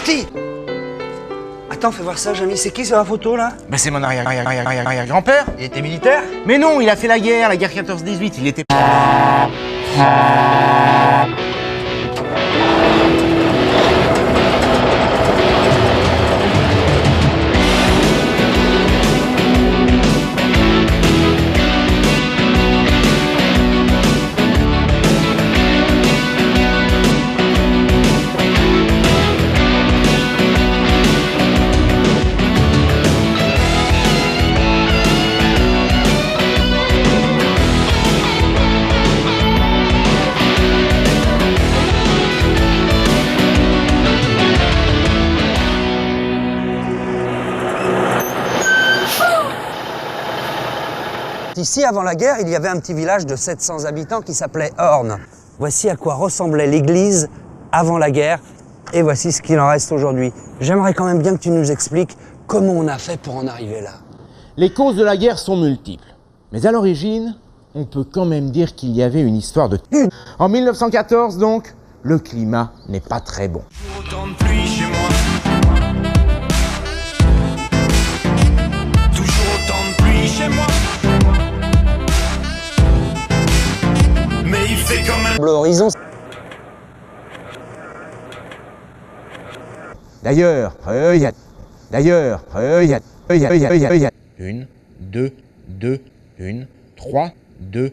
parti. Attends, fais voir ça, Jamy. C'est qui sur la photo, là? Ben c'est mon arrière-grand-père. Il était militaire? Mais non, il a fait la guerre 14-18, il était... Ici, avant la guerre, il y avait un petit village de 700 habitants qui s'appelait Orne. Voici à quoi ressemblait l'église avant la guerre et voici ce qu'il en reste aujourd'hui. J'aimerais quand même bien que tu nous expliques comment on a fait pour en arriver là. Les causes de la guerre sont multiples. Mais à l'origine, on peut quand même dire qu'il y avait une histoire de... En 1914 donc, le climat n'est pas très bon. Autant de pluie chez moi. Toujours autant de pluie chez moi. Mais il fait quand même... Bleu horizon. D'ailleurs, il y a... Une, deux, 3, 2,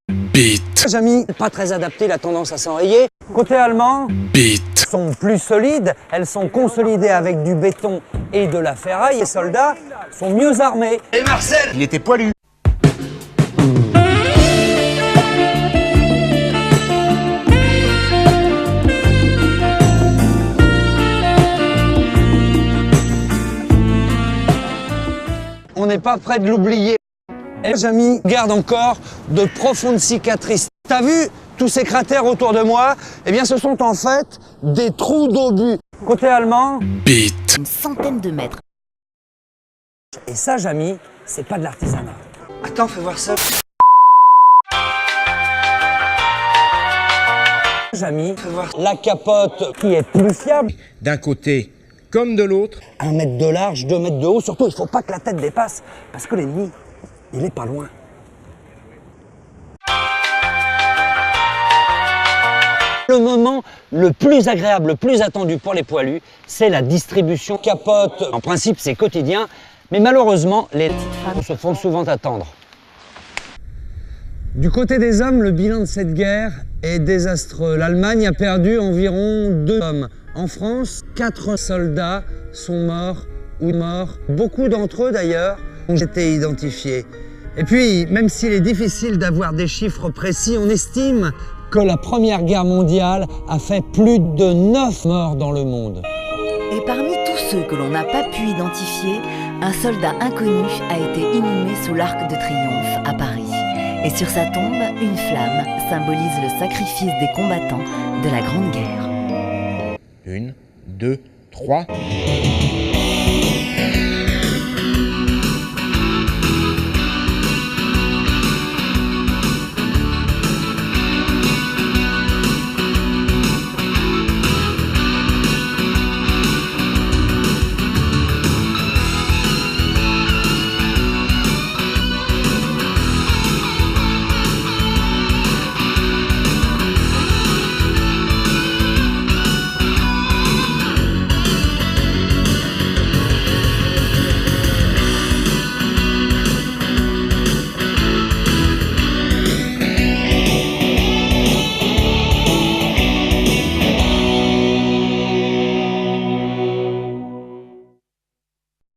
Bite. Jamy, pas très adapté, la tendance à s'enrayer. Côté allemand, Bite. sont plus solides, elles sont consolidées avec du béton et de la ferraille. Les soldats sont mieux armés. Et Marcel! il était poilu. On n'est pas près de l'oublier. Et Jamy garde encore de profondes cicatrices. T'as vu tous ces cratères autour de moi? Eh bien, ce sont en fait des trous d'obus. Côté allemand, Bite. Une centaine de mètres. et ça, Jamy, c'est pas de l'artisanat. Attends, fais voir ça. Jamy, fais voir la capote qui est plus fiable. D'un côté comme de l'autre. 1 mètre de large, 2 mètres de haut. Surtout, il faut pas que la tête dépasse parce que l'ennemi, il est pas loin. Le moment le plus agréable, le plus attendu pour les poilus, c'est la distribution capote. En principe, c'est quotidien, mais malheureusement, les femmes se font souvent attendre. Du côté des hommes, le bilan de cette guerre est désastreux. L'Allemagne a perdu environ 2 hommes. En France, 4 soldats sont morts ou morts. Beaucoup d'entre eux, d'ailleurs, ont été identifiés. Et puis, même s'il est difficile d'avoir des chiffres précis, on estime que la Première Guerre mondiale a fait plus de 9 morts dans le monde. Et parmi tous ceux que l'on n'a pas pu identifier, un soldat inconnu a été inhumé sous l'Arc de Triomphe à Paris. Et sur sa tombe, une flamme symbolise le sacrifice des combattants de la Grande Guerre. 1, 2, 3.